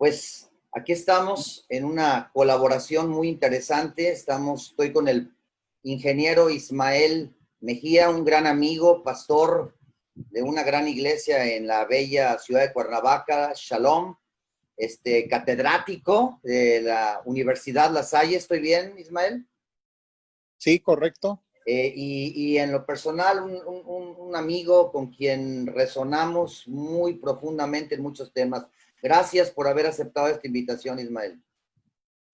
Pues aquí estamos en una colaboración muy interesante. Estoy con el ingeniero Ismael Mejía, un gran amigo, pastor de una gran iglesia en la bella ciudad de Cuernavaca, Shalom, catedrático de la Universidad La Salle. ¿Estoy bien, Ismael? Sí, correcto. Y en lo personal, un amigo con quien resonamos muy profundamente en muchos temas. Gracias por haber aceptado esta invitación, Ismael.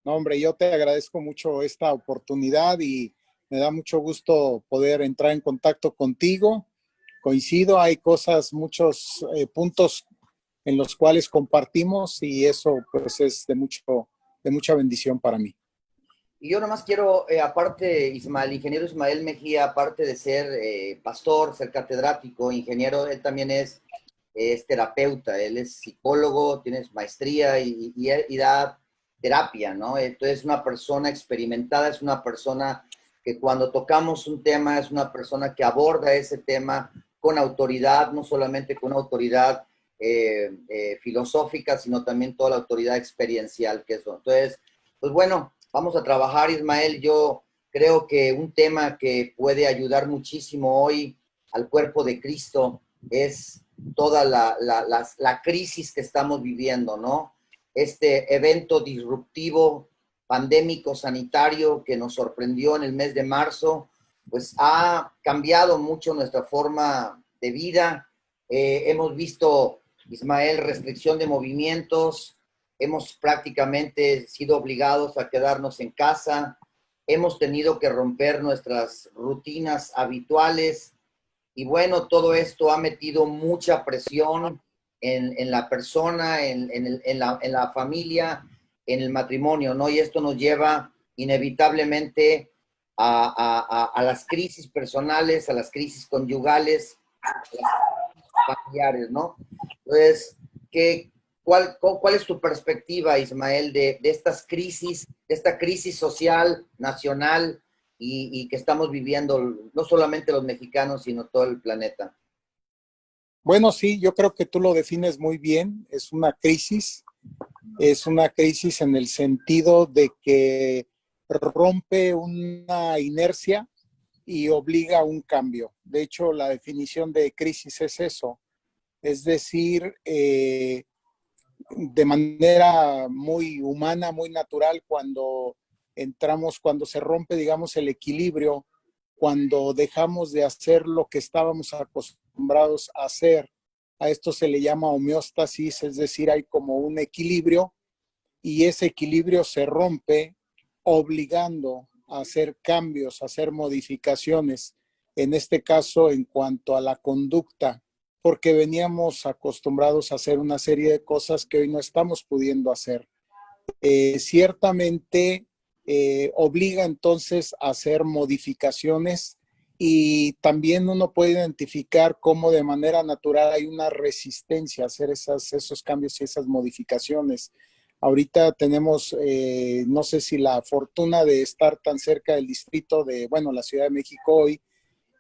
No, hombre, yo te agradezco mucho esta oportunidad y me da mucho gusto poder entrar en contacto contigo. Coincido, hay cosas, muchos puntos en los cuales compartimos y eso pues es de mucha bendición para mí. Y yo nomás quiero, aparte, ingeniero Ismael Mejía, aparte de ser pastor, ser catedrático, ingeniero, él también es terapeuta, él es psicólogo, tiene maestría y da terapia, ¿no? Entonces es una persona experimentada, es una persona que cuando tocamos un tema, es una persona que aborda ese tema con autoridad, no solamente con autoridad filosófica, sino también toda la autoridad experiencial que es. Entonces, pues bueno, vamos a trabajar, Ismael. Yo creo que un tema que puede ayudar muchísimo hoy al cuerpo de Cristo es toda la crisis que estamos viviendo, ¿no? Este evento disruptivo, pandémico, sanitario, que nos sorprendió en el mes de marzo, pues ha cambiado mucho nuestra forma de vida. Hemos visto, Ismael, restricción de movimientos, hemos prácticamente sido obligados a quedarnos en casa, hemos tenido que romper nuestras rutinas habituales y bueno, todo esto ha metido mucha presión en la persona, en la familia, en el matrimonio, ¿no? Y esto nos lleva inevitablemente a las crisis personales, a las crisis conyugales, a las crisis familiares, ¿no? Entonces, ¿cuál es tu perspectiva, Ismael, de estas crisis, de esta crisis social, nacional y que estamos viviendo, no solamente los mexicanos, sino todo el planeta? Bueno, sí, yo creo que tú lo defines muy bien. Es una crisis en el sentido de que rompe una inercia y obliga a un cambio. De hecho, la definición de crisis es eso. Es decir, de manera muy humana, muy natural, cuando se rompe, digamos, el equilibrio, cuando dejamos de hacer lo que estábamos acostumbrados a hacer. A esto se le llama homeostasis, es decir, hay como un equilibrio y ese equilibrio se rompe obligando a hacer cambios, a hacer modificaciones, en este caso en cuanto a la conducta, porque veníamos acostumbrados a hacer una serie de cosas que hoy no estamos pudiendo hacer. Ciertamente obliga entonces a hacer modificaciones y también uno puede identificar cómo de manera natural hay una resistencia a hacer esos cambios y esas modificaciones. Ahorita tenemos, no sé si la fortuna de estar tan cerca del distrito de, bueno, la Ciudad de México hoy,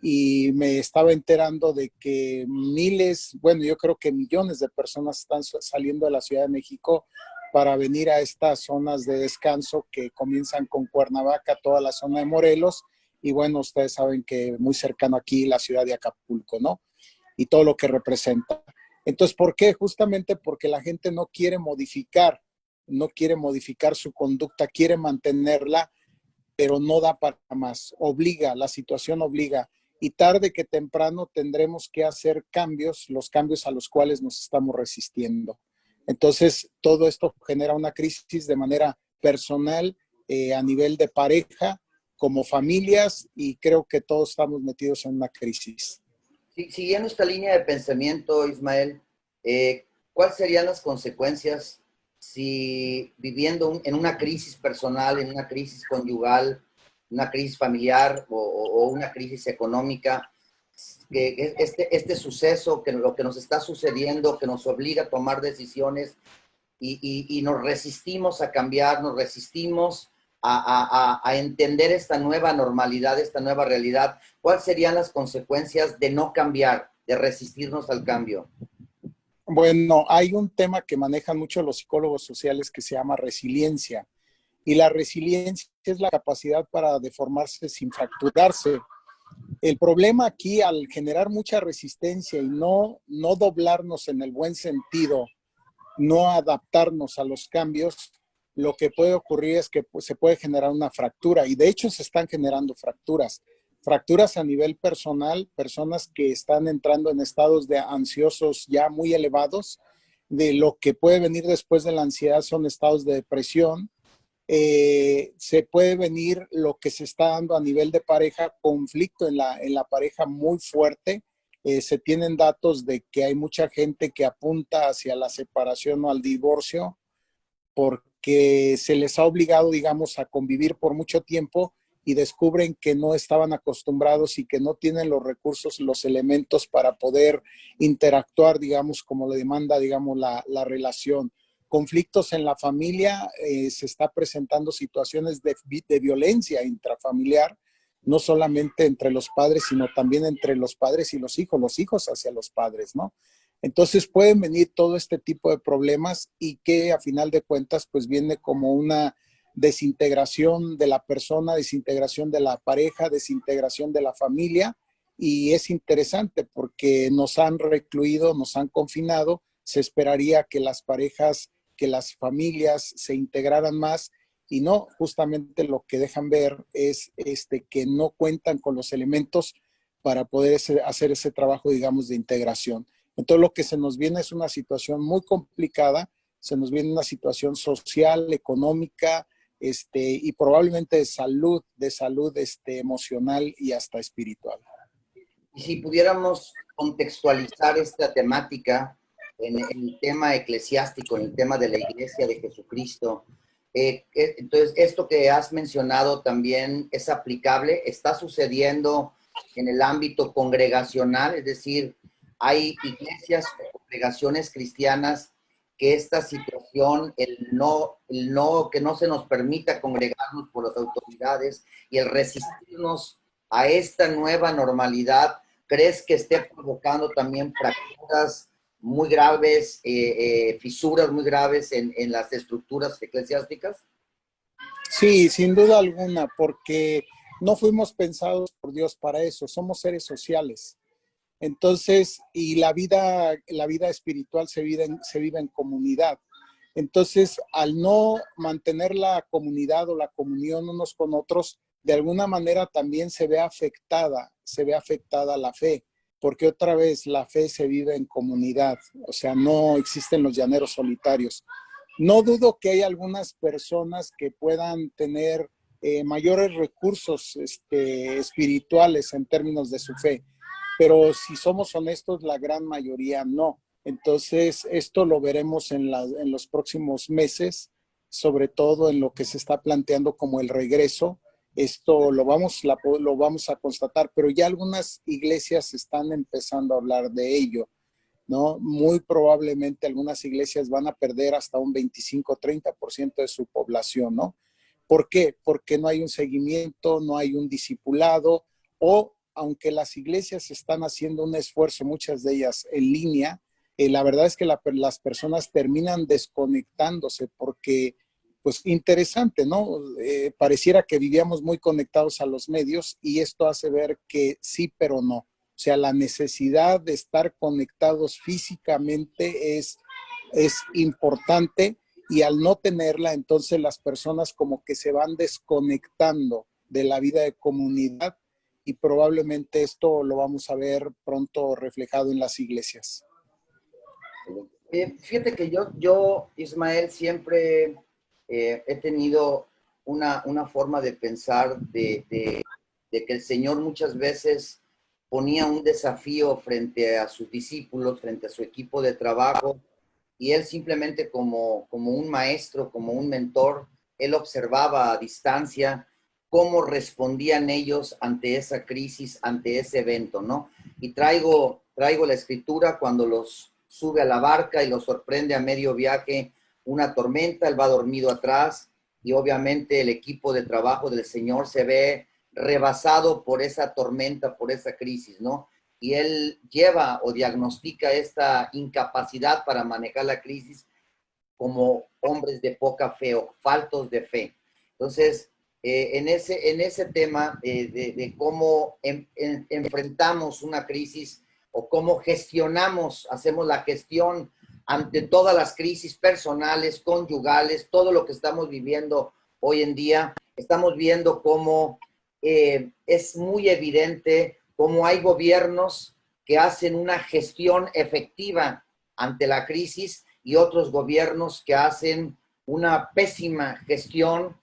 y me estaba enterando de que miles, bueno, yo creo que millones de personas están saliendo de la Ciudad de México para venir a estas zonas de descanso que comienzan con Cuernavaca, toda la zona de Morelos, y bueno, ustedes saben que muy cercano aquí la ciudad de Acapulco, ¿no? Y todo lo que representa. Entonces, ¿por qué? Justamente porque la gente no quiere modificar su conducta, quiere mantenerla, pero no da para más, obliga, la situación obliga. Y tarde que temprano tendremos que hacer cambios, los cambios a los cuales nos estamos resistiendo. Entonces, todo esto genera una crisis de manera personal, a nivel de pareja, como familias, y creo que todos estamos metidos en una crisis. Sí, siguiendo esta línea de pensamiento, Ismael, ¿cuáles serían las consecuencias si viviendo en una crisis personal, en una crisis conyugal, una crisis familiar o una crisis económica, que este suceso, que lo que nos está sucediendo, que nos obliga a tomar decisiones y nos resistimos a cambiar, nos resistimos a entender esta nueva normalidad, esta nueva realidad? ¿Cuáles serían las consecuencias de no cambiar, de resistirnos al cambio? Bueno, hay un tema que manejan mucho los psicólogos sociales que se llama resiliencia. Y la resiliencia es la capacidad para deformarse sin fracturarse. El problema aquí, al generar mucha resistencia y no doblarnos en el buen sentido, no adaptarnos a los cambios, lo que puede ocurrir es que pues, se puede generar una fractura. Y de hecho se están generando fracturas. Fracturas a nivel personal, personas que están entrando en estados de ansiosos ya muy elevados. De lo que puede venir después de la ansiedad son estados de depresión. Se puede venir lo que se está dando a nivel de pareja, conflicto en la pareja muy fuerte. Se tienen datos de que hay mucha gente que apunta hacia la separación o al divorcio porque se les ha obligado, digamos, a convivir por mucho tiempo y descubren que no estaban acostumbrados y que no tienen los recursos, los elementos para poder interactuar, digamos, como le demanda, digamos, la relación. Conflictos en la familia, se está presentando situaciones de violencia intrafamiliar, no solamente entre los padres, sino también entre los padres y los hijos hacia los padres, ¿no? Entonces pueden venir todo este tipo de problemas y que a final de cuentas pues viene como una desintegración de la persona, desintegración de la pareja, desintegración de la familia, y es interesante porque nos han recluido, nos han confinado. Se esperaría que las parejas, que las familias se integraran más y no, justamente lo que dejan ver es que no cuentan con los elementos para poder hacer ese trabajo, digamos, de integración. Entonces lo que se nos viene es una situación muy complicada, se nos viene una situación social, económica, y probablemente de salud emocional y hasta espiritual. Y si pudiéramos contextualizar esta temática en el tema eclesiástico, en el tema de la Iglesia de Jesucristo, entonces esto que has mencionado también es aplicable, está sucediendo en el ámbito congregacional, es decir, hay iglesias o congregaciones cristianas que esta situación, que no se nos permita congregarnos por las autoridades y el resistirnos a esta nueva normalidad, ¿crees que esté provocando también fracturas muy graves, fisuras muy graves en las estructuras eclesiásticas? Sí, sin duda alguna, porque no fuimos pensados por Dios para eso, somos seres sociales. Entonces, y la vida espiritual se vive en comunidad. Entonces, al no mantener la comunidad o la comunión unos con otros, de alguna manera también se ve afectada la fe, porque otra vez la fe se vive en comunidad, o sea, no existen los llaneros solitarios. No dudo que hay algunas personas que puedan tener mayores recursos espirituales en términos de su fe, pero si somos honestos, la gran mayoría no. Entonces, esto lo veremos en los próximos meses, sobre todo en lo que se está planteando como el regreso. Esto lo vamos a constatar, pero ya algunas iglesias están empezando a hablar de ello, ¿no? Muy probablemente algunas iglesias van a perder hasta un 25-30% de su población, ¿no? ¿Por qué? Porque no hay un seguimiento, no hay un discipulado, o aunque las iglesias están haciendo un esfuerzo, muchas de ellas en línea, la verdad es que las personas terminan desconectándose porque, pues interesante, ¿no? Pareciera que vivíamos muy conectados a los medios y esto hace ver que sí, pero no. O sea, la necesidad de estar conectados físicamente es importante, y al no tenerla, entonces las personas como que se van desconectando de la vida de comunidad, y probablemente esto lo vamos a ver pronto reflejado en las iglesias. Fíjate que Ismael, siempre he tenido una forma de pensar de que el Señor muchas veces ponía un desafío frente a sus discípulos, frente a su equipo de trabajo, y él simplemente como un maestro, como un mentor, él observaba a distancia cómo respondían ellos ante esa crisis, ante ese evento, ¿no? Y traigo la escritura cuando los sube a la barca y los sorprende a medio viaje una tormenta, él va dormido atrás y obviamente el equipo de trabajo del Señor se ve rebasado por esa tormenta, por esa crisis, ¿no? y él lleva o diagnostica esta incapacidad para manejar la crisis como hombres de poca fe o faltos de fe. Entonces, en ese tema de cómo enfrentamos una crisis o cómo gestionamos, hacemos la gestión ante todas las crisis personales, conyugales, todo lo que estamos viviendo hoy en día, estamos viendo cómo es muy evidente cómo hay gobiernos que hacen una gestión efectiva ante la crisis y otros gobiernos que hacen una pésima gestión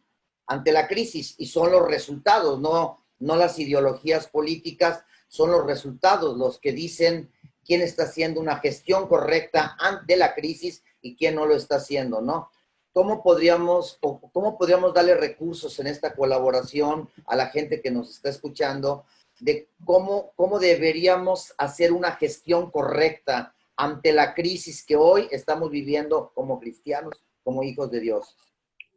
ante la crisis, y son los resultados, no las ideologías políticas, son los resultados los que dicen quién está haciendo una gestión correcta ante la crisis y quién no lo está haciendo, ¿no? ¿Cómo podríamos darle recursos en esta colaboración a la gente que nos está escuchando de cómo deberíamos hacer una gestión correcta ante la crisis que hoy estamos viviendo como cristianos, como hijos de Dios?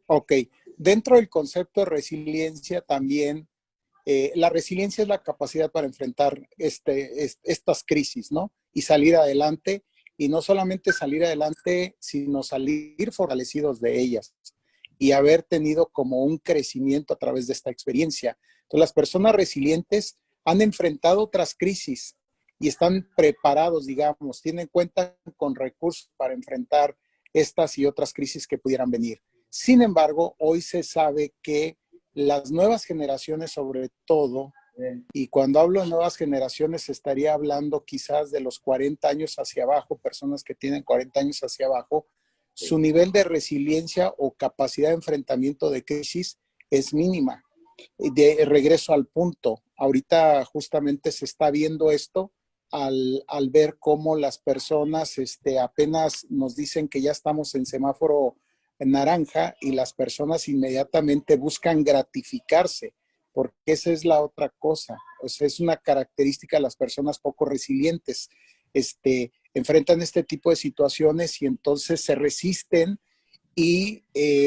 Ok, dentro del concepto de resiliencia también, la resiliencia es la capacidad para enfrentar estas crisis, ¿no? Y salir adelante, y no solamente salir adelante, sino salir fortalecidos de ellas y haber tenido como un crecimiento a través de esta experiencia. Entonces, las personas resilientes han enfrentado otras crisis y están preparados, digamos, tienen cuenta con recursos para enfrentar estas y otras crisis que pudieran venir. Sin embargo, hoy se sabe que las nuevas generaciones, sobre todo, y cuando hablo de nuevas generaciones, estaría hablando quizás de los 40 años hacia abajo, personas que tienen 40 años hacia abajo, su nivel de resiliencia o capacidad de enfrentamiento de crisis es mínima. De regreso al punto, ahorita justamente se está viendo esto al ver cómo las personas apenas nos dicen que ya estamos en semáforo naranja y las personas inmediatamente buscan gratificarse, porque esa es la otra cosa. O sea, es una característica de las personas poco resilientes. Enfrentan este tipo de situaciones y entonces se resisten y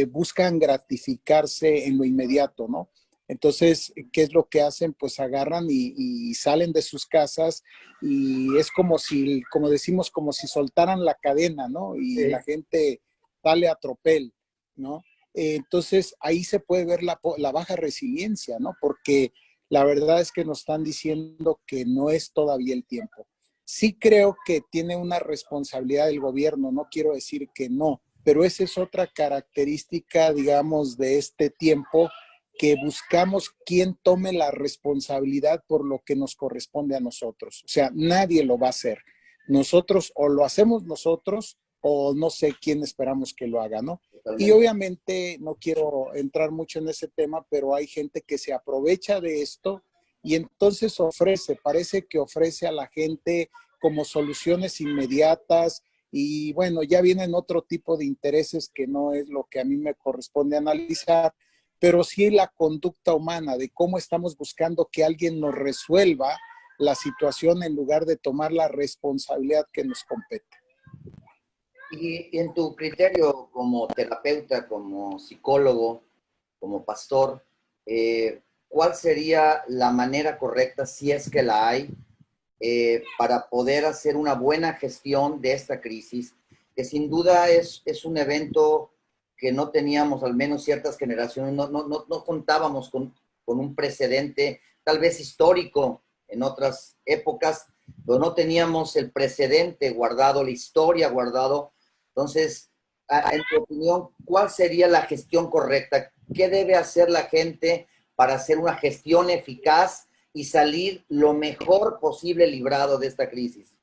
buscan gratificarse en lo inmediato, ¿no? Entonces, ¿qué es lo que hacen? Pues agarran y salen de sus casas y es como si, como decimos, como si soltaran la cadena, ¿no? Y sí, la gente sale a tropel, ¿no? Entonces, ahí se puede ver la baja resiliencia, ¿no? Porque la verdad es que nos están diciendo que no es todavía el tiempo. Sí creo que tiene una responsabilidad el gobierno, no quiero decir que no, pero esa es otra característica, digamos, de este tiempo, que buscamos quién tome la responsabilidad por lo que nos corresponde a nosotros. O sea, nadie lo va a hacer. Nosotros o lo hacemos nosotros o no sé quién esperamos que lo haga, ¿no? Y obviamente no quiero entrar mucho en ese tema, pero hay gente que se aprovecha de esto y entonces parece que ofrece a la gente como soluciones inmediatas y bueno, ya vienen otro tipo de intereses que no es lo que a mí me corresponde analizar, pero sí la conducta humana de cómo estamos buscando que alguien nos resuelva la situación en lugar de tomar la responsabilidad que nos compete. Y en tu criterio como terapeuta, como psicólogo, como pastor, ¿cuál sería la manera correcta, si es que la hay, para poder hacer una buena gestión de esta crisis, que sin duda es un evento que no teníamos, al menos ciertas generaciones, no contábamos con un precedente, tal vez histórico en otras épocas, pero no teníamos el precedente guardado, la historia guardado. Entonces, en tu opinión, ¿cuál sería la gestión correcta? ¿Qué debe hacer la gente para hacer una gestión eficaz y salir lo mejor posible librado de esta crisis?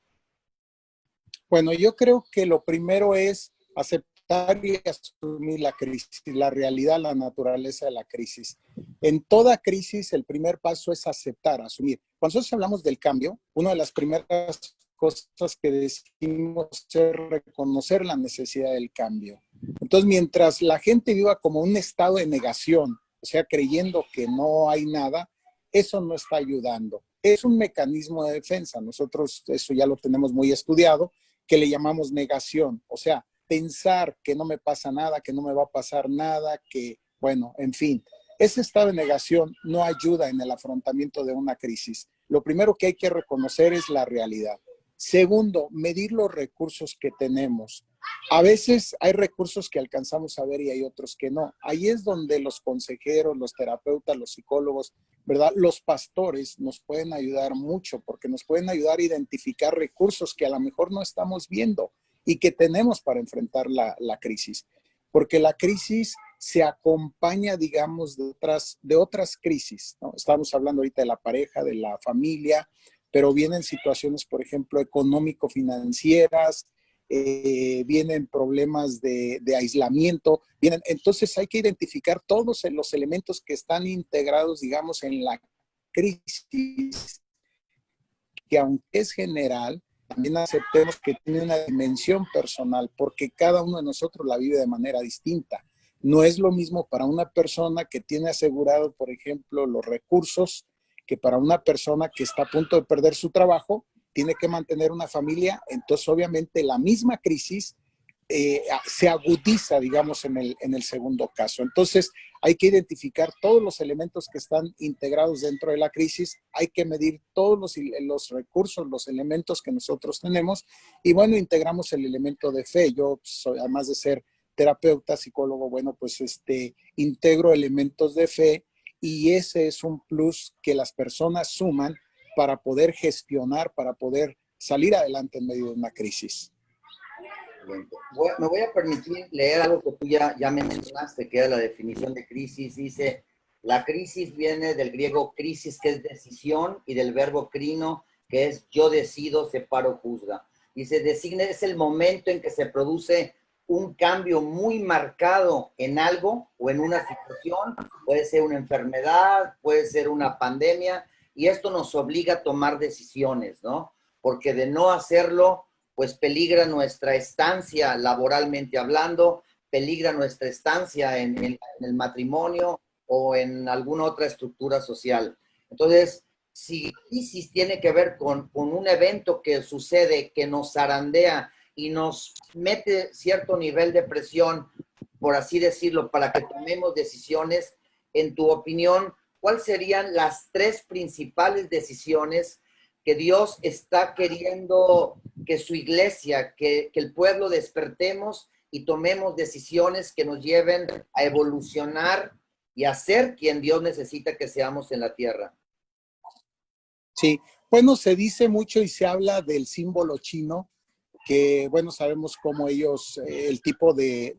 Bueno, yo creo que lo primero es aceptar y asumir la crisis, la realidad, la naturaleza de la crisis. En toda crisis, el primer paso es aceptar, asumir. Cuando nosotros hablamos del cambio, una de las primeras cosas que decimos es reconocer la necesidad del cambio. Entonces, mientras la gente viva como un estado de negación, o sea, creyendo que no hay nada, eso no está ayudando. Es un mecanismo de defensa. Nosotros eso ya lo tenemos muy estudiado, que le llamamos negación. O sea, pensar que no me pasa nada, que no me va a pasar nada, que, bueno, en fin. Ese estado de negación no ayuda en el afrontamiento de una crisis. lo primero que hay que reconocer es la realidad. Segundo, medir los recursos que tenemos. A veces hay recursos que alcanzamos a ver y hay otros que no. Ahí es donde los consejeros, los terapeutas, los psicólogos, ¿verdad? Los pastores nos pueden ayudar mucho porque nos pueden ayudar a identificar recursos que a lo mejor no estamos viendo y que tenemos para enfrentar la crisis. Porque la crisis se acompaña, digamos, de otras crisis, ¿no? Estamos hablando ahorita de la pareja, de la familia, pero vienen situaciones, por ejemplo, económico-financieras, vienen problemas de aislamiento, entonces hay que identificar todos los elementos que están integrados, digamos, en la crisis, que aunque es general, también aceptemos que tiene una dimensión personal, porque cada uno de nosotros la vive de manera distinta. No es lo mismo para una persona que tiene asegurado, por ejemplo, los recursos, que para una persona que está a punto de perder su trabajo, tiene que mantener una familia. Entonces, obviamente, la misma crisis se agudiza, digamos, en el segundo caso. Entonces, hay que identificar todos los elementos que están integrados dentro de la crisis, hay que medir todos los recursos, los elementos que nosotros tenemos, y bueno, integramos el elemento de fe. Yo soy, además de ser terapeuta, psicólogo, bueno, pues integro elementos de fe, y ese es un plus que las personas suman para poder gestionar, para poder salir adelante en medio de una crisis. Me voy a permitir leer algo que tú ya me mencionaste, que era la definición de crisis. Dice, la crisis viene del griego crisis, que es decisión, y del verbo crino, que es yo decido, separo, juzga. Dice, designa, es el momento en que se produce un cambio muy marcado en algo o en una situación, puede ser una enfermedad, puede ser una pandemia, y esto nos obliga a tomar decisiones, ¿no? Porque de no hacerlo, pues peligra nuestra estancia laboralmente hablando, peligra nuestra estancia en el matrimonio o en alguna otra estructura social. Entonces, si crisis tiene que ver con un evento que sucede, que nos zarandea y nos mete cierto nivel de presión, por así decirlo, para que tomemos decisiones, en tu opinión, ¿cuáles serían las 3 principales decisiones que Dios está queriendo que su iglesia, que el pueblo despertemos y tomemos decisiones que nos lleven a evolucionar y a ser quien Dios necesita que seamos en la tierra? Sí, bueno, se dice mucho y se habla del símbolo chino, que bueno, sabemos cómo ellos, el tipo de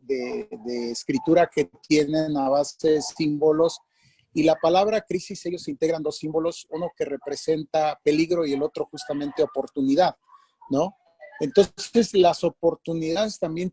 escritura que tienen a base de símbolos, y la palabra crisis, ellos integran 2 símbolos, uno que representa peligro y el otro justamente oportunidad, ¿no? Entonces, las oportunidades también,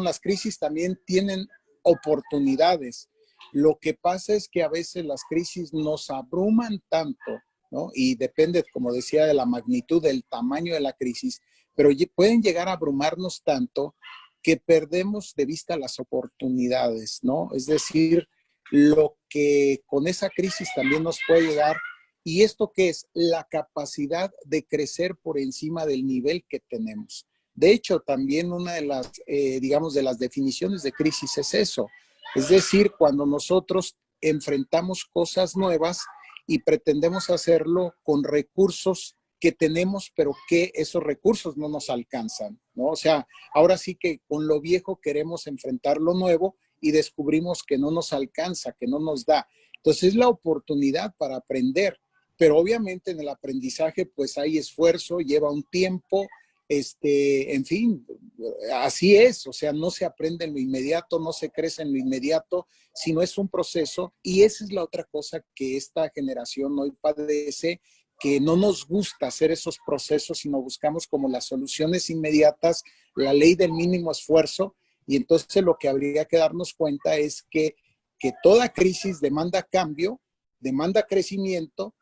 las crisis también tienen oportunidades. Lo que pasa es que a veces las crisis nos abruman tanto, ¿no? Y depende, como decía, de la magnitud, del tamaño de la crisis, pero pueden llegar a abrumarnos tanto que perdemos de vista las oportunidades, ¿no? Es decir, lo que con esa crisis también nos puede llegar, y esto que es la capacidad de crecer por encima del nivel que tenemos. De hecho, también una de las, digamos, de las definiciones de crisis es eso. Es decir, cuando nosotros enfrentamos cosas nuevas y pretendemos hacerlo con recursos que tenemos, pero que esos recursos no nos alcanzan, ¿no? O sea, ahora sí que con lo viejo queremos enfrentar lo nuevo y descubrimos que no nos alcanza, que no nos da. Entonces es la oportunidad para aprender, pero obviamente en el aprendizaje pues hay esfuerzo, lleva un tiempo, en fin, así es, o sea, no se aprende en lo inmediato, no se crece en lo inmediato, sino es un proceso, y esa es la otra cosa que esta generación hoy padece, que no nos gusta hacer esos procesos, sino buscamos como las soluciones inmediatas, la ley del mínimo esfuerzo, y entonces lo que habría que darnos cuenta es que toda crisis demanda cambio, demanda crecimiento,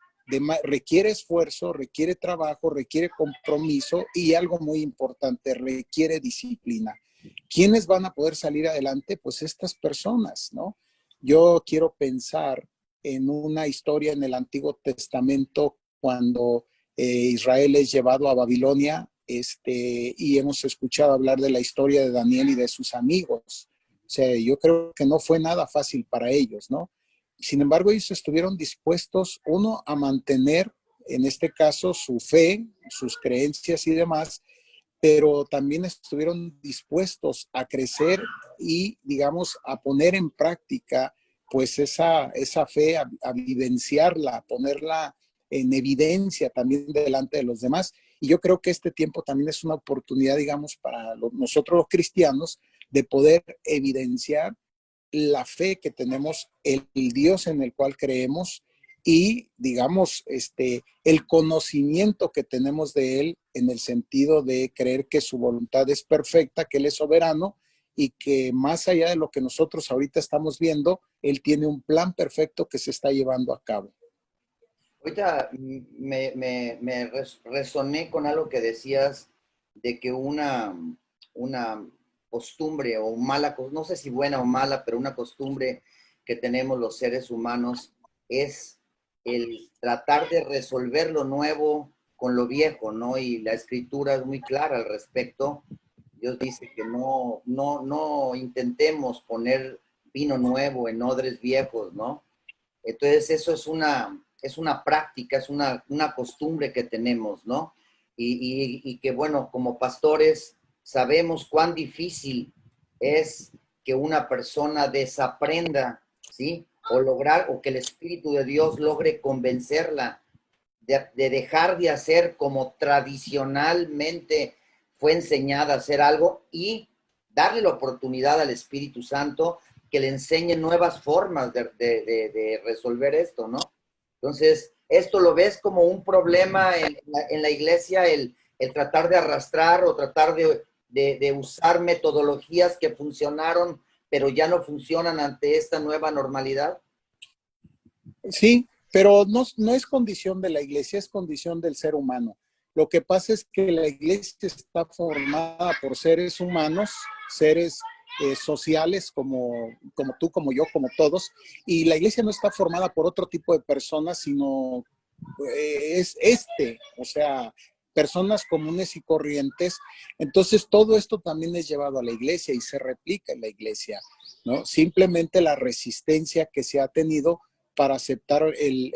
requiere esfuerzo, requiere trabajo, requiere compromiso y algo muy importante, requiere disciplina. ¿Quiénes van a poder salir adelante? Pues estas personas, ¿no? Yo quiero pensar en una historia en el Antiguo Testamento cuando Israel es llevado a Babilonia, y hemos escuchado hablar de la historia de Daniel y de sus amigos. O sea, yo creo que no fue nada fácil para ellos, ¿no? Sin embargo, ellos estuvieron dispuestos, uno, a mantener en este caso, su fe, sus creencias y demás, pero también estuvieron dispuestos a crecer y, digamos, a poner en práctica, pues, esa fe, a vivenciarla, a ponerla en evidencia también delante de los demás. Y yo creo que este tiempo también es una oportunidad, digamos, para nosotros los cristianos, de poder evidenciar la fe que tenemos, el Dios en el cual creemos y, digamos, el conocimiento que tenemos de Él en el sentido de creer que su voluntad es perfecta, que Él es soberano y que más allá de lo que nosotros ahorita estamos viendo, Él tiene un plan perfecto que se está llevando a cabo. Ahorita resoné con algo que decías de que una costumbre o mala, no sé si buena o mala, pero una costumbre que tenemos los seres humanos es el tratar de resolver lo nuevo con lo viejo, ¿no? Y la escritura es muy clara al respecto. Dios dice que no intentemos poner vino nuevo en odres viejos, ¿no? Entonces eso es una práctica, es una costumbre que tenemos, ¿no? Y que bueno, como pastores sabemos cuán difícil es que una persona desaprenda, ¿sí? O lograr, o que el Espíritu de Dios logre convencerla de dejar de hacer como tradicionalmente fue enseñada a hacer algo y darle la oportunidad al Espíritu Santo que le enseñe nuevas formas de resolver esto, ¿no? Entonces, esto lo ves como un problema en la iglesia, el tratar de arrastrar o tratar de usar metodologías que funcionaron, pero ya no funcionan ante esta nueva normalidad. Sí, pero no es condición de la iglesia, es condición del ser humano. Lo que pasa es que la iglesia está formada por seres humanos, seres sociales como tú, como yo, como todos, y la iglesia no está formada por otro tipo de personas, sino o sea, personas comunes y corrientes. Entonces, todo esto también es llevado a la iglesia y se replica en la iglesia, ¿no? Simplemente la resistencia que se ha tenido para aceptar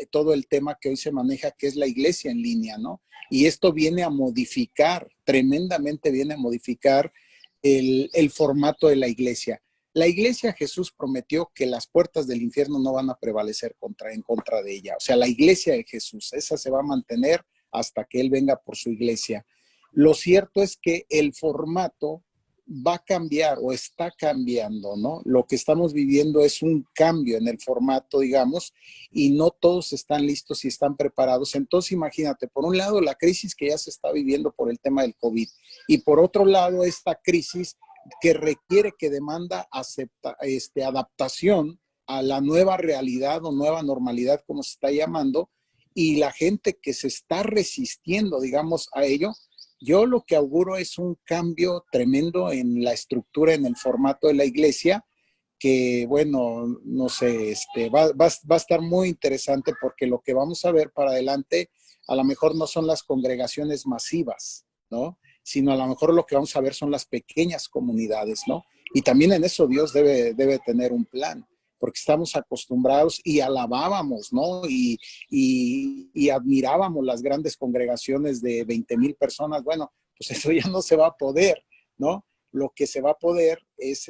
todo el tema que hoy se maneja, que es la iglesia en línea, ¿no? Y esto viene a modificar, tremendamente viene a modificar el formato de la iglesia. La iglesia, Jesús prometió que las puertas del infierno no van a prevalecer en contra de ella. O sea, la iglesia de Jesús, esa se va a mantener hasta que Él venga por su iglesia. Lo cierto es que el formato va a cambiar o está cambiando, ¿no? Lo que estamos viviendo es un cambio en el formato, digamos, y no todos están listos y están preparados. Entonces, imagínate, por un lado, la crisis que ya se está viviendo por el tema del COVID, y por otro lado, esta crisis que requiere, que demanda adaptación a la nueva realidad o nueva normalidad, como se está llamando, y la gente que se está resistiendo, digamos, a ello. Yo lo que auguro es un cambio tremendo en la estructura, en el formato de la iglesia, que bueno, no sé, va a estar muy interesante porque lo que vamos a ver para adelante a lo mejor no son las congregaciones masivas, ¿no? Sino a lo mejor lo que vamos a ver son las pequeñas comunidades, ¿no? Y también en eso Dios debe tener un plan, porque estamos acostumbrados y alabábamos, ¿no? Y admirábamos las grandes congregaciones de 20,000 personas. Bueno, pues eso ya no se va a poder, ¿no? Lo que se va a poder es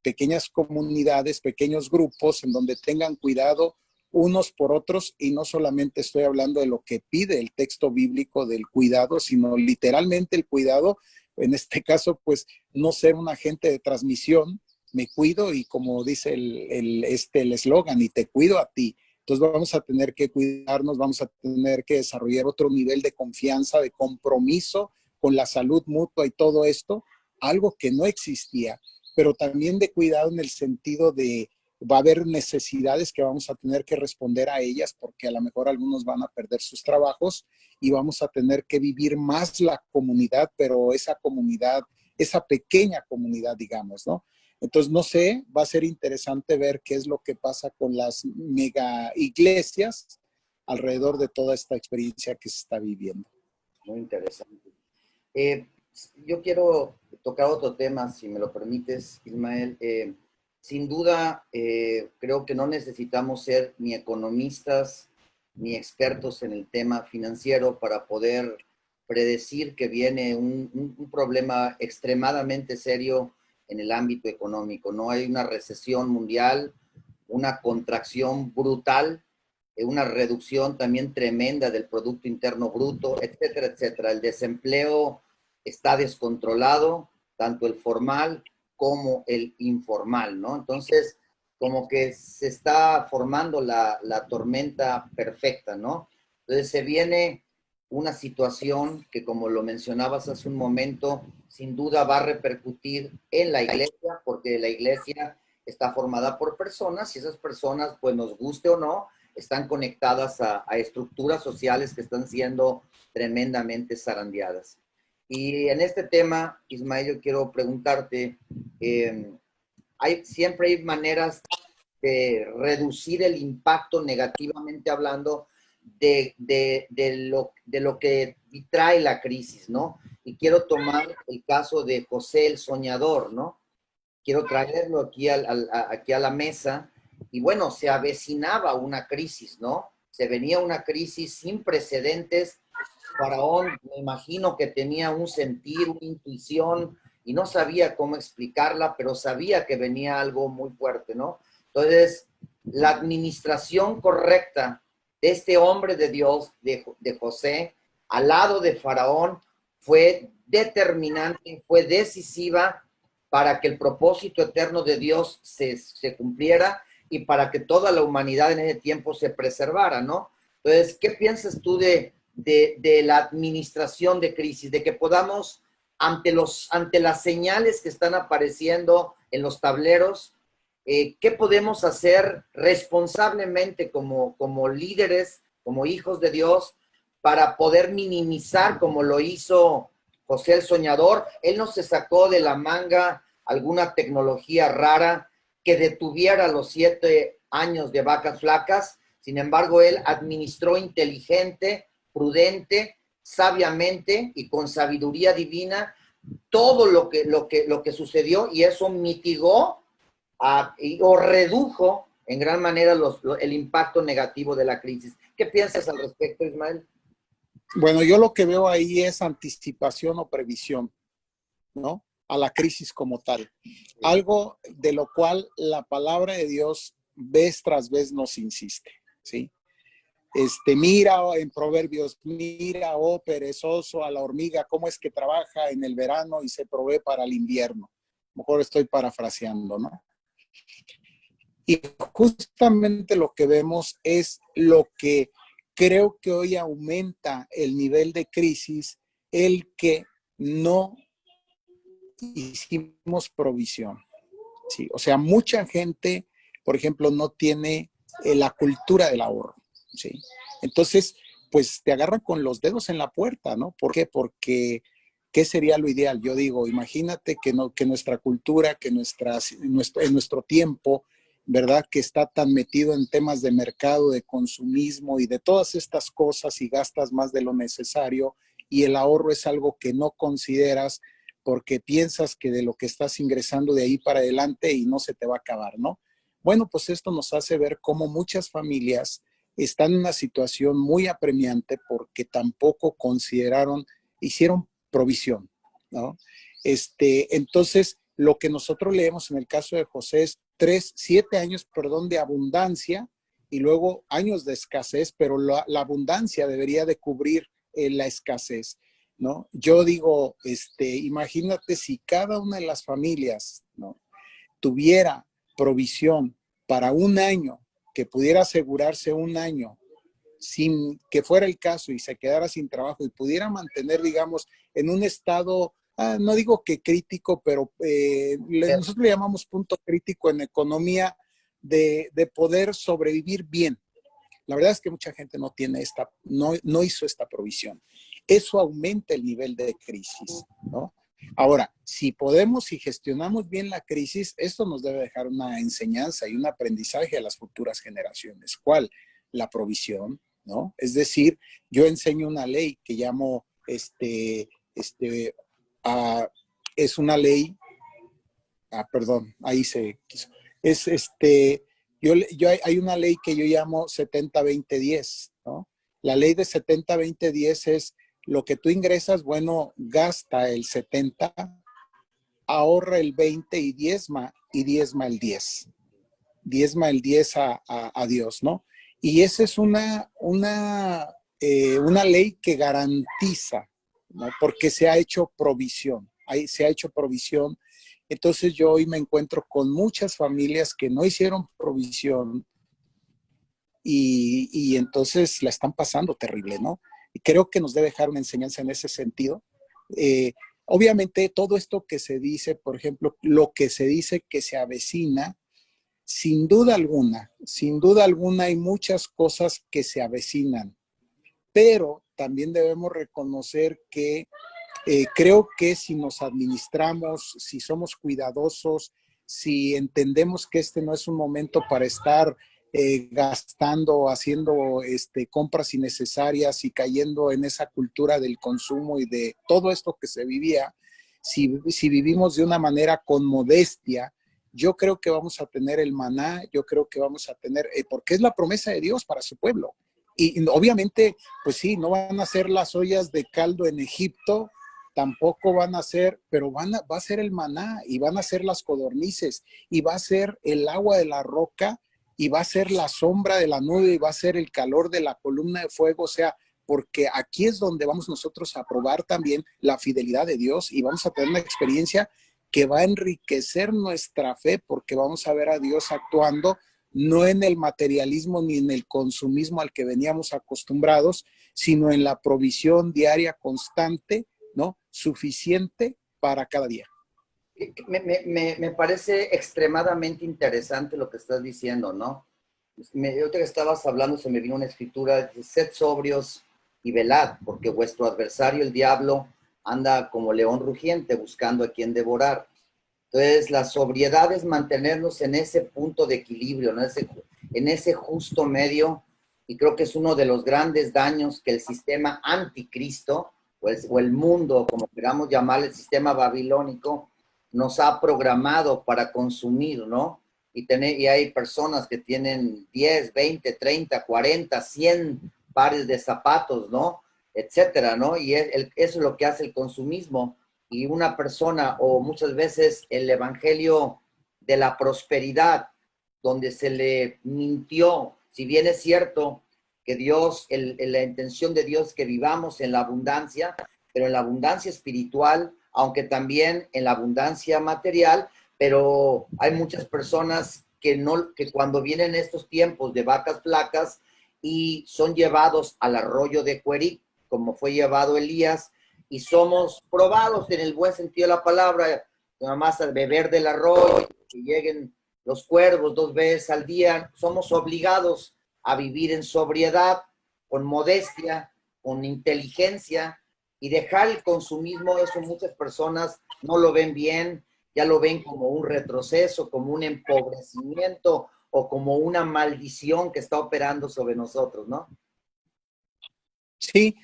pequeñas comunidades, pequeños grupos en donde tengan cuidado unos por otros, y no solamente estoy hablando de lo que pide el texto bíblico del cuidado, sino literalmente el cuidado, en este caso, pues no ser un agente de transmisión, me cuido y como dice el eslogan, y te cuido a ti. Entonces vamos a tener que cuidarnos, vamos a tener que desarrollar otro nivel de confianza, de compromiso con la salud mutua y todo esto, algo que no existía, pero también de cuidado en el sentido de va a haber necesidades que vamos a tener que responder a ellas, porque a lo mejor algunos van a perder sus trabajos y vamos a tener que vivir más la comunidad, pero esa comunidad, esa pequeña comunidad, digamos, ¿no? Entonces, no sé, va a ser interesante ver qué es lo que pasa con las mega iglesias alrededor de toda esta experiencia que se está viviendo. Muy interesante. Yo quiero tocar otro tema, si me lo permites, Ismael. Sin duda, creo que no necesitamos ser ni economistas ni expertos en el tema financiero para poder predecir que viene un problema extremadamente serio en el ámbito económico, ¿no? Hay una recesión mundial, una contracción brutal, una reducción también tremenda del Producto Interno Bruto, etcétera, etcétera. El desempleo está descontrolado, tanto el formal como el informal, ¿no? Entonces, como que se está formando la tormenta perfecta, ¿no? Entonces se viene una situación que, como lo mencionabas hace un momento, sin duda va a repercutir en la iglesia, porque la iglesia está formada por personas y esas personas, pues nos guste o no, están conectadas a estructuras sociales que están siendo tremendamente zarandeadas. Y en este tema, Ismael, yo quiero preguntarte, siempre hay maneras de reducir el impacto negativamente hablando de lo que trae la crisis, ¿no? Y quiero tomar el caso de José el Soñador, ¿no? Quiero traerlo aquí a la mesa. Y bueno, se avecinaba una crisis, ¿no? Se venía una crisis sin precedentes. Faraón, me imagino que tenía un sentir, una intuición, y no sabía cómo explicarla, pero sabía que venía algo muy fuerte, ¿no? Entonces, la administración correcta de este hombre de Dios, de José, al lado de Faraón, fue determinante, fue decisiva para que el propósito eterno de Dios se cumpliera y para que toda la humanidad en ese tiempo se preservara, ¿no? Entonces, ¿qué piensas tú de la administración de crisis, de que podamos, ante las señales que están apareciendo en los tableros, qué podemos hacer responsablemente como líderes, como hijos de Dios, para poder minimizar, como lo hizo José el Soñador? Él no se sacó de la manga alguna tecnología rara que detuviera los 7 años de vacas flacas. Sin embargo, él administró inteligente, prudente, sabiamente y con sabiduría divina todo lo que sucedió, y eso mitigó o redujo en gran manera el impacto negativo de la crisis. ¿Qué piensas al respecto, Ismael? Bueno, yo lo que veo ahí es anticipación o previsión, ¿no? A la crisis como tal. Algo de lo cual la palabra de Dios vez tras vez nos insiste, ¿sí? Mira en Proverbios, mira, oh perezoso, a la hormiga, cómo es que trabaja en el verano y se provee para el invierno. Mejor estoy parafraseando, ¿no? Y justamente lo que vemos es lo que creo que hoy aumenta el nivel de crisis, el que no hicimos provisión. Sí, o sea, mucha gente, por ejemplo, no tiene la cultura del ahorro. ¿Sí? Entonces, pues te agarran con los dedos en la puerta, ¿no? ¿Por qué? Porque, ¿qué sería lo ideal? Yo digo, imagínate que nuestra cultura, que en nuestro tiempo, ¿verdad? Que está tan metido en temas de mercado, de consumismo y de todas estas cosas y gastas más de lo necesario, y el ahorro es algo que no consideras porque piensas que de lo que estás ingresando de ahí para adelante y no se te va a acabar, ¿no? Bueno, pues esto nos hace ver cómo muchas familias están en una situación muy apremiante porque tampoco hicieron provisión, ¿no? Entonces, lo que nosotros leemos en el caso de José es 7 años, perdón, de abundancia y luego años de escasez, pero la abundancia debería de cubrir la escasez, ¿no? Yo digo, imagínate si cada una de las familias, ¿no?, tuviera provisión para un año, que pudiera asegurarse un año sin que fuera el caso y se quedara sin trabajo y pudiera mantener, digamos, en un estado, no digo que crítico, pero nosotros le llamamos punto crítico en economía de poder sobrevivir bien. La verdad es que mucha gente no hizo esta provisión. Eso aumenta el nivel de crisis, ¿no? Ahora, si podemos y gestionamos bien la crisis, esto nos debe dejar una enseñanza y un aprendizaje a las futuras generaciones. ¿Cuál? La provisión, ¿no? Es decir, yo enseño una ley que llamo, es una ley, perdón, ahí se quiso. Hay una ley que yo llamo 70-20-10, ¿no? La ley de 70-20-10 es lo que tú ingresas, bueno, gasta el 70, ahorra el 20 y diezma el 10. Diezma el 10 a Dios, ¿no? Y esa es una ley que garantiza, ¿no? Porque se ha hecho provisión, ahí se ha hecho provisión. Entonces yo hoy me encuentro con muchas familias que no hicieron provisión y entonces la están pasando terrible, ¿no? Y creo que nos debe dejar una enseñanza en ese sentido. Eh, Obviamente todo esto que se dice, por ejemplo, lo que se dice que se avecina, sin duda alguna hay muchas cosas que se avecinan, pero también debemos reconocer que creo que si nos administramos, si somos cuidadosos, si entendemos que este no es un momento para estar gastando, haciendo compras innecesarias y cayendo en esa cultura del consumo y de todo esto que se vivía, si vivimos de una manera con modestia, yo creo que vamos a tener el maná, yo creo que vamos a tener, porque es la promesa de Dios para su pueblo. Y obviamente, pues sí, no van a ser las ollas de caldo en Egipto, tampoco van a ser, pero va a ser el maná y van a ser las codornices y va a ser el agua de la roca y va a ser la sombra de la nube y va a ser el calor de la columna de fuego, o sea, porque aquí es donde vamos nosotros a probar también la fidelidad de Dios y vamos a tener una experiencia que va a enriquecer nuestra fe porque vamos a ver a Dios actuando no en el materialismo ni en el consumismo al que veníamos acostumbrados, sino en la provisión diaria constante, ¿no? Suficiente para cada día. Me parece extremadamente interesante lo que estás diciendo, ¿no? Ahorita que estabas hablando se me vino una escritura, dice, sed sobrios y velad, porque vuestro adversario, el diablo, anda como león rugiente buscando a quien devorar. Entonces, la sobriedad es mantenernos en ese punto de equilibrio, ¿no? En ese justo medio, y creo que es uno de los grandes daños que el sistema anticristo, o el mundo, como queramos llamar, el sistema babilónico, nos ha programado para consumir, ¿no? Y hay personas que tienen 10, 20, 30, 40, 100 pares de zapatos, ¿no? Etcétera, ¿no? Y eso es lo que hace el consumismo. Y una persona, o muchas veces el evangelio de la prosperidad, donde se le mintió, si bien es cierto que Dios, la intención de Dios es que vivamos en la abundancia, pero en la abundancia espiritual, aunque también en la abundancia material, pero hay muchas personas que cuando vienen estos tiempos de vacas flacas y son llevados al arroyo de Cuerí, como fue llevado Elías, y somos probados en el buen sentido de la palabra, nada más al beber del arroyo, que lleguen los cuervos 2 veces al día, somos obligados a vivir en sobriedad, con modestia, con inteligencia, y dejar el consumismo, eso muchas personas no lo ven bien, ya lo ven como un retroceso, como un empobrecimiento o como una maldición que está operando sobre nosotros, ¿no? Sí,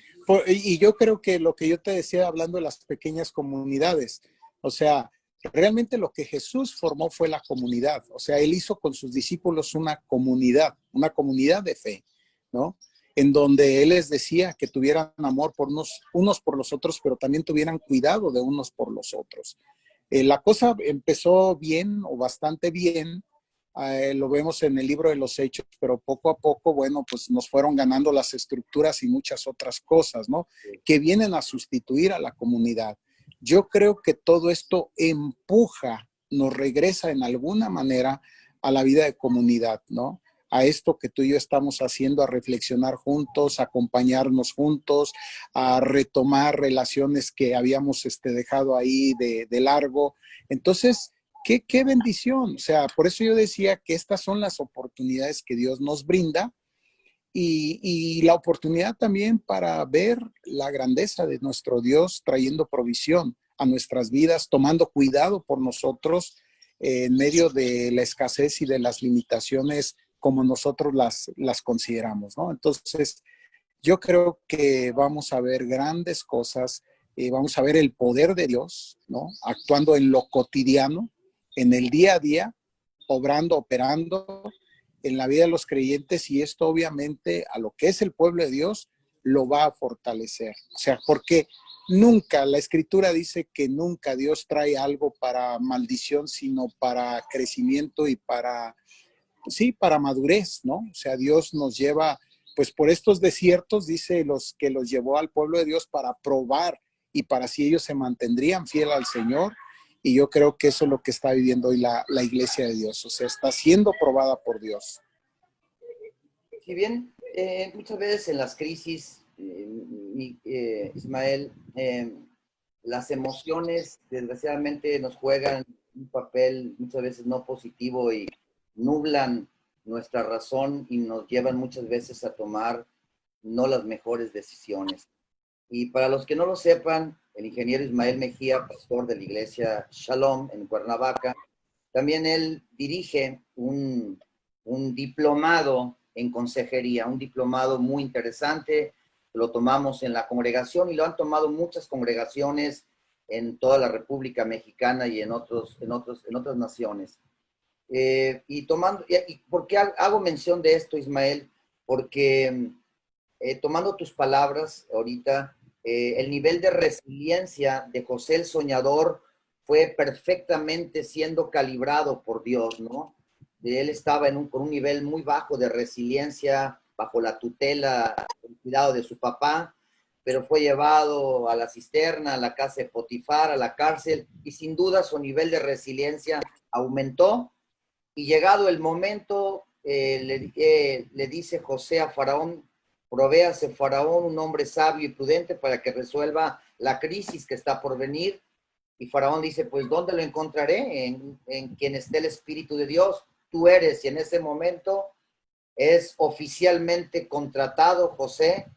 y yo creo que lo que yo te decía hablando de las pequeñas comunidades, o sea, realmente lo que Jesús formó fue la comunidad, o sea, él hizo con sus discípulos una comunidad de fe, ¿no? En donde él les decía que tuvieran amor por unos por los otros, pero también tuvieran cuidado de unos por los otros. La cosa empezó bien o bastante bien, lo vemos en el libro de los Hechos, pero poco a poco, bueno, pues nos fueron ganando las estructuras y muchas otras cosas, ¿no? Que vienen a sustituir a la comunidad. Yo creo que todo esto empuja, nos regresa en alguna manera a la vida de comunidad, ¿no? A esto que tú y yo estamos haciendo, a reflexionar juntos, a acompañarnos juntos, a retomar relaciones que habíamos dejado ahí de largo. Entonces, qué bendición. O sea, por eso yo decía que estas son las oportunidades que Dios nos brinda y la oportunidad también para ver la grandeza de nuestro Dios trayendo provisión a nuestras vidas, tomando cuidado por nosotros en medio de la escasez y de las limitaciones como nosotros las consideramos, ¿no? Entonces, yo creo que vamos a ver grandes cosas, vamos a ver el poder de Dios, ¿no? Actuando en lo cotidiano, en el día a día, obrando, operando, en la vida de los creyentes, y esto obviamente a lo que es el pueblo de Dios lo va a fortalecer. O sea, porque nunca, la Escritura dice que nunca Dios trae algo para maldición, sino para crecimiento y para, sí, para madurez, ¿no? O sea, Dios nos lleva, pues por estos desiertos, dice, los que los llevó al pueblo de Dios para probar y para si ellos se mantendrían fiel al Señor. Y yo creo que eso es lo que está viviendo hoy la iglesia de Dios. O sea, está siendo probada por Dios. Si bien muchas veces en las crisis, Ismael, las emociones desgraciadamente nos juegan un papel muchas veces no positivo y nublan nuestra razón y nos llevan muchas veces a tomar no las mejores decisiones. Y para los que no lo sepan, el ingeniero Ismael Mejía, pastor de la iglesia Shalom en Cuernavaca, también él dirige un diplomado en consejería, un diplomado muy interesante. Lo tomamos en la congregación y lo han tomado muchas congregaciones en toda la República Mexicana y en otras naciones. ¿Y por qué hago mención de esto, Ismael? Porque tomando tus palabras ahorita, el nivel de resiliencia de José el Soñador fue perfectamente siendo calibrado por Dios, ¿no? Él estaba con un nivel muy bajo de resiliencia, bajo la tutela, el cuidado de su papá, pero fue llevado a la cisterna, a la casa de Potifar, a la cárcel, y sin duda su nivel de resiliencia aumentó, y llegado el momento, le dice José a Faraón: provéase Faraón un hombre sabio y prudente para que resuelva la crisis que está por venir. Y Faraón dice, pues, ¿dónde lo encontraré? En quien esté el Espíritu de Dios, tú eres. Y en ese momento es oficialmente contratado José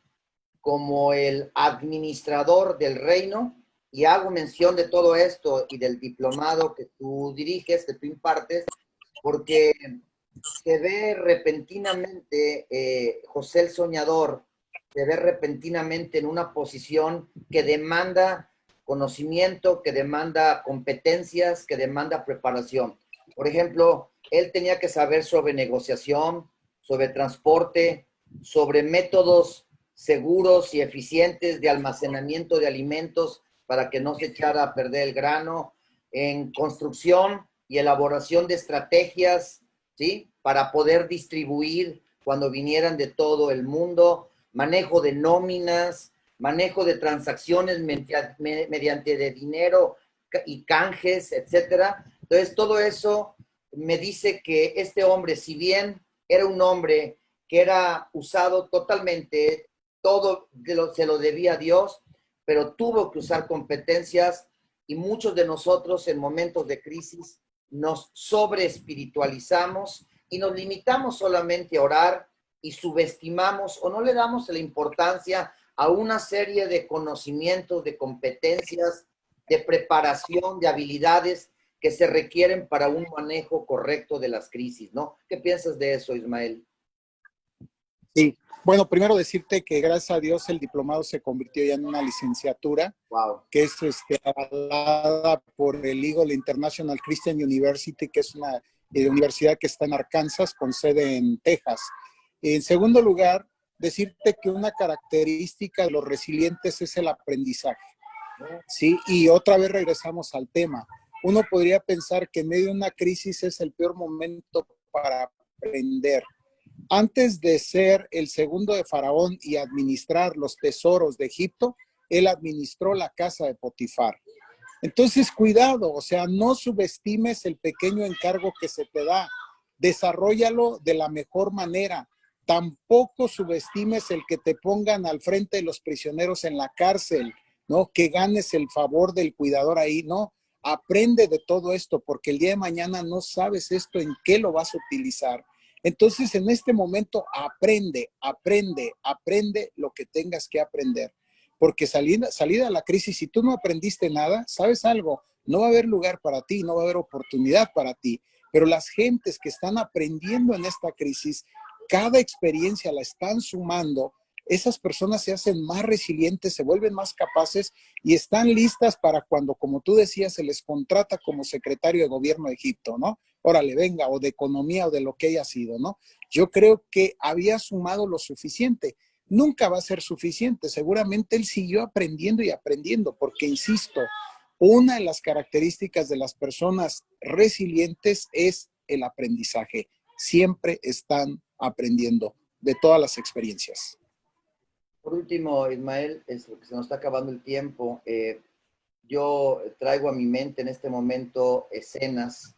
como el administrador del reino. Y hago mención de todo esto y del diplomado que tú diriges, que tú impartes, porque se ve repentinamente, José el Soñador, se ve repentinamente en una posición que demanda conocimiento, que demanda competencias, que demanda preparación. Por ejemplo, él tenía que saber sobre negociación, sobre transporte, sobre métodos seguros y eficientes de almacenamiento de alimentos para que no se echara a perder el grano, en construcción y elaboración de estrategias, ¿sí? Para poder distribuir cuando vinieran de todo el mundo, manejo de nóminas, manejo de transacciones mediante de dinero y canjes, etcétera. Entonces, todo eso me dice que este hombre, si bien era un hombre que era usado totalmente, todo se lo debía a Dios, pero tuvo que usar competencias, y muchos de nosotros en momentos de crisis nos sobreespiritualizamos y nos limitamos solamente a orar y subestimamos o no le damos la importancia a una serie de conocimientos, de competencias, de preparación, de habilidades que se requieren para un manejo correcto de las crisis, ¿no? ¿Qué piensas de eso, Ismael? Sí, bueno, primero decirte que gracias a Dios el diplomado se convirtió ya en una licenciatura. Wow. Que es avalada por el Eagle International Christian University, que es una universidad que está en Arkansas con sede en Texas. En segundo lugar, decirte que una característica de los resilientes es el aprendizaje, ¿sí? Y otra vez regresamos al tema. Uno podría pensar que en medio de una crisis es el peor momento para aprender. Antes de ser el segundo de Faraón y administrar los tesoros de Egipto, él administró la casa de Potifar. Entonces, cuidado, o sea, no subestimes el pequeño encargo que se te da. Desarróllalo de la mejor manera. Tampoco subestimes el que te pongan al frente de los prisioneros en la cárcel, ¿no? Que ganes el favor del cuidador ahí, ¿no? Aprende de todo esto, porque el día de mañana no sabes esto en qué lo vas a utilizar. Entonces, en este momento, aprende lo que tengas que aprender. Porque salida a la crisis, si tú no aprendiste nada, ¿sabes algo? No va a haber lugar para ti, no va a haber oportunidad para ti. Pero las gentes que están aprendiendo en esta crisis, cada experiencia la están sumando. Esas personas se hacen más resilientes, se vuelven más capaces y están listas para cuando, como tú decías, se les contrata como secretario de gobierno de Egipto, ¿no? órale, venga, o de economía o de lo que haya sido, ¿no? Yo creo que había sumado lo suficiente. Nunca va a ser suficiente. Seguramente él siguió aprendiendo y aprendiendo, porque, insisto, una de las características de las personas resilientes es el aprendizaje. Siempre están aprendiendo de todas las experiencias. Por último, Ismael, es porque se nos está acabando el tiempo. Yo traigo a mi mente en este momento escenas,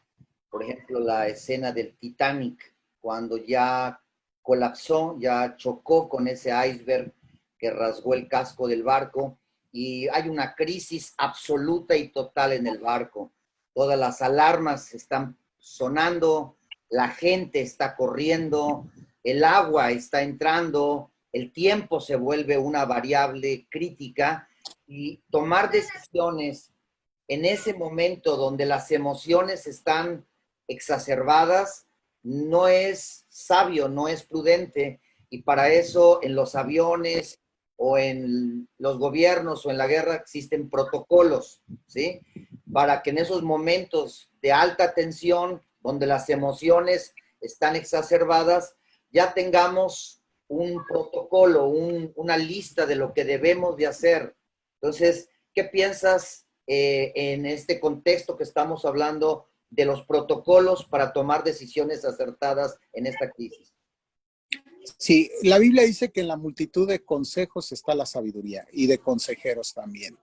por ejemplo, la escena del Titanic, cuando ya colapsó, ya chocó con ese iceberg que rasgó el casco del barco y hay una crisis absoluta y total en el barco. Todas las alarmas están sonando, la gente está corriendo, el agua está entrando, el tiempo se vuelve una variable crítica y tomar decisiones en ese momento donde las emociones están exacerbadas no es sabio, no es prudente, y para eso en los aviones o en los gobiernos o en la guerra existen protocolos, ¿sí? Para que en esos momentos de alta tensión, donde las emociones están exacerbadas, ya tengamos un protocolo, una lista de lo que debemos de hacer. Entonces, ¿qué piensas en este contexto que estamos hablando de los protocolos para tomar decisiones acertadas en esta crisis? Sí, la Biblia dice que en la multitud de consejos está la sabiduría y de consejeros también.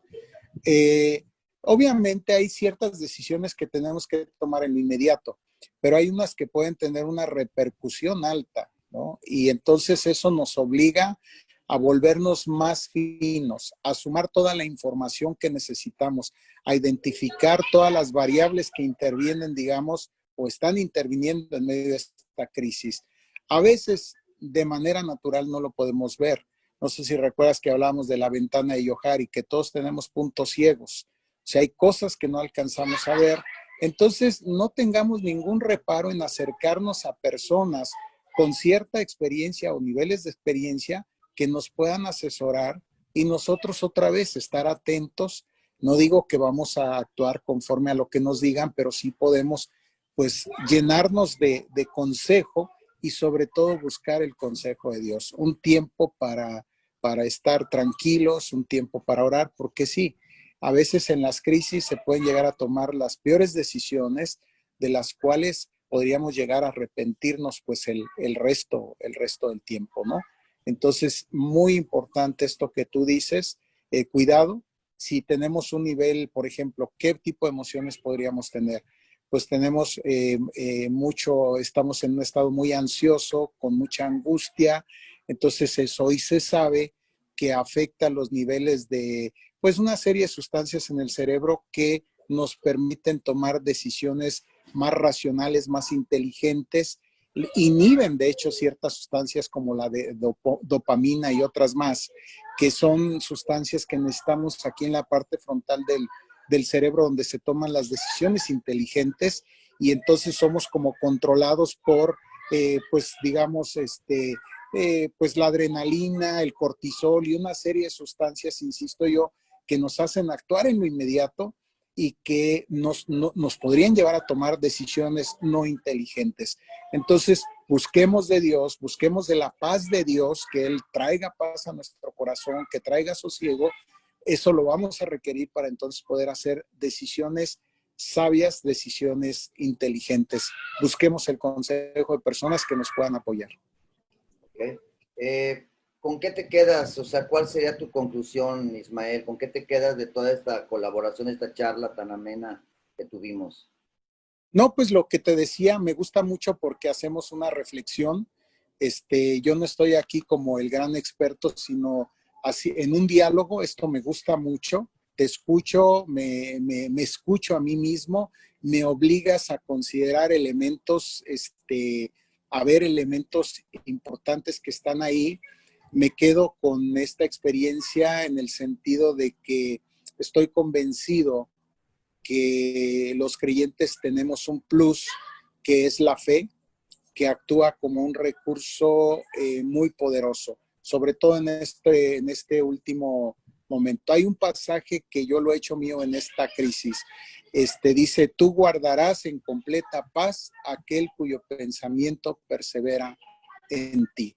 Eh, Obviamente hay ciertas decisiones que tenemos que tomar en lo inmediato, pero hay unas que pueden tener una repercusión alta, ¿no? Y entonces eso nos obliga a volvernos más finos, a sumar toda la información que necesitamos, a identificar todas las variables que intervienen, digamos, o están interviniendo en medio de esta crisis. A veces de manera natural no lo podemos ver. No sé si recuerdas que hablábamos de la ventana de Johari, que todos tenemos puntos ciegos. O sea, hay cosas que no alcanzamos a ver. Entonces, no tengamos ningún reparo en acercarnos a personas con cierta experiencia o niveles de experiencia que nos puedan asesorar y nosotros otra vez estar atentos. No digo que vamos a actuar conforme a lo que nos digan, pero sí podemos pues llenarnos de consejo y sobre todo buscar el consejo de Dios. Un tiempo para estar tranquilos, un tiempo para orar, porque sí, a veces en las crisis se pueden llegar a tomar las peores decisiones de las cuales podríamos llegar a arrepentirnos pues el resto del tiempo, ¿no? Entonces, muy importante esto que tú dices, cuidado, si tenemos un nivel, por ejemplo, ¿qué tipo de emociones podríamos tener? Pues tenemos estamos en un estado muy ansioso, con mucha angustia, entonces eso hoy se sabe que afecta los niveles de, pues una serie de sustancias en el cerebro que nos permiten tomar decisiones más racionales, más inteligentes, inhiben de hecho ciertas sustancias como la de dopamina y otras más, que son sustancias que necesitamos aquí en la parte frontal del cerebro donde se toman las decisiones inteligentes y entonces somos como controlados por, pues digamos, pues la adrenalina, el cortisol y una serie de sustancias, insisto yo, que nos hacen actuar en lo inmediato y que nos podrían llevar a tomar decisiones no inteligentes. Entonces, busquemos de Dios, busquemos de la paz de Dios, que Él traiga paz a nuestro corazón, que traiga sosiego. Eso lo vamos a requerir para entonces poder hacer decisiones sabias, decisiones inteligentes. Busquemos el consejo de personas que nos puedan apoyar. Okay. ¿Con qué te quedas? O sea, ¿cuál sería tu conclusión, Ismael? ¿Con qué te quedas de toda esta colaboración, esta charla tan amena que tuvimos? No, pues lo que te decía, me gusta mucho porque hacemos una reflexión. Yo no estoy aquí como el gran experto, sino así en un diálogo. Esto me gusta mucho. Te escucho, me escucho a mí mismo, me obligas a considerar elementos, a ver elementos importantes que están ahí. Me quedo con esta experiencia en el sentido de que estoy convencido que los creyentes tenemos un plus, que es la fe, que actúa como un recurso muy poderoso, sobre todo en este último momento. Hay un pasaje que yo lo he hecho mío en esta crisis, dice, tú guardarás en completa paz aquel cuyo pensamiento persevera en ti.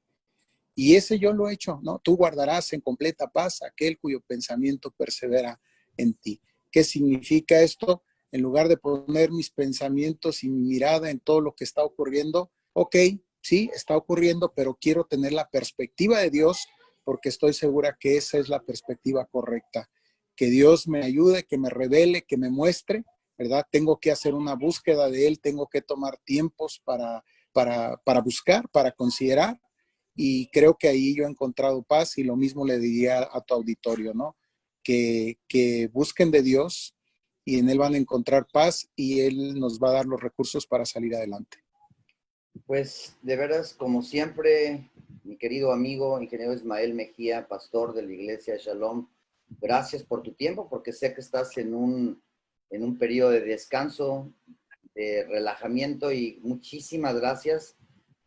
Y ese yo lo he hecho, ¿no? Tú guardarás en completa paz aquel cuyo pensamiento persevera en ti. ¿Qué significa esto? En lugar de poner mis pensamientos y mi mirada en todo lo que está ocurriendo, ok, sí, está ocurriendo, pero quiero tener la perspectiva de Dios porque estoy segura que esa es la perspectiva correcta. Que Dios me ayude, que me revele, que me muestre, ¿verdad? Tengo que hacer una búsqueda de Él, tengo que tomar tiempos para buscar, para considerar, y creo que ahí yo he encontrado paz, y lo mismo le diría a tu auditorio, ¿no? Que busquen de Dios y en Él van a encontrar paz y Él nos va a dar los recursos para salir adelante. Pues de veras, como siempre, mi querido amigo, ingeniero Ismael Mejía, pastor de la iglesia Shalom, gracias por tu tiempo, porque sé que estás en un periodo de descanso, de relajamiento, y muchísimas gracias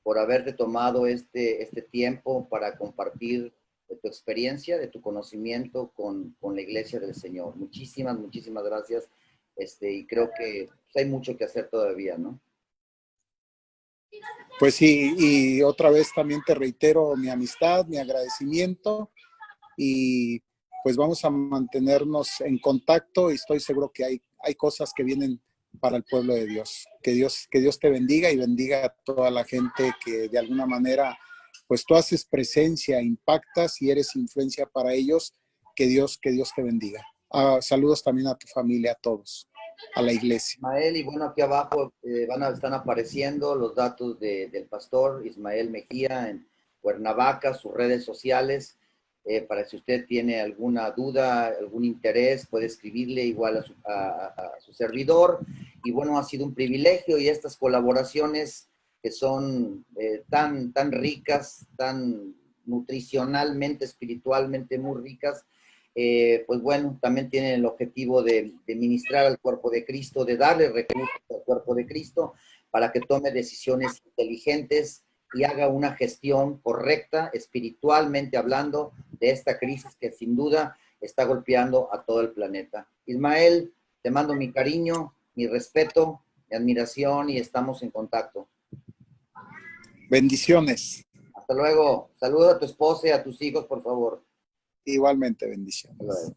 por haberte tomado este tiempo para compartir de tu experiencia, de tu conocimiento con la iglesia del Señor. Muchísimas, muchísimas gracias. Y creo que pues, hay mucho que hacer todavía, ¿no? Pues sí, y otra vez también te reitero mi amistad, mi agradecimiento, y pues vamos a mantenernos en contacto, y estoy seguro que hay cosas que vienen para el pueblo de Dios. Que Dios te bendiga y bendiga a toda la gente que de alguna manera, pues tú haces presencia, impactas y eres influencia para ellos. Que Dios te bendiga. Saludos también a tu familia, a todos, a la iglesia. Ismael, y bueno, aquí abajo están apareciendo los datos del pastor Ismael Mejía en Cuernavaca, sus redes sociales, para si usted tiene alguna duda, algún interés, puede escribirle igual a su servidor. Y bueno, ha sido un privilegio, y estas colaboraciones que son tan ricas, tan nutricionalmente, espiritualmente muy ricas, pues bueno, también tienen el objetivo de ministrar al cuerpo de Cristo, de darle recursos al cuerpo de Cristo para que tome decisiones inteligentes y haga una gestión correcta, espiritualmente hablando, de esta crisis que sin duda está golpeando a todo el planeta. Ismael, te mando mi cariño, mi respeto, mi admiración, y estamos en contacto. Bendiciones. Hasta luego. Saluda a tu esposa y a tus hijos, por favor. Igualmente, bendiciones. Hasta luego.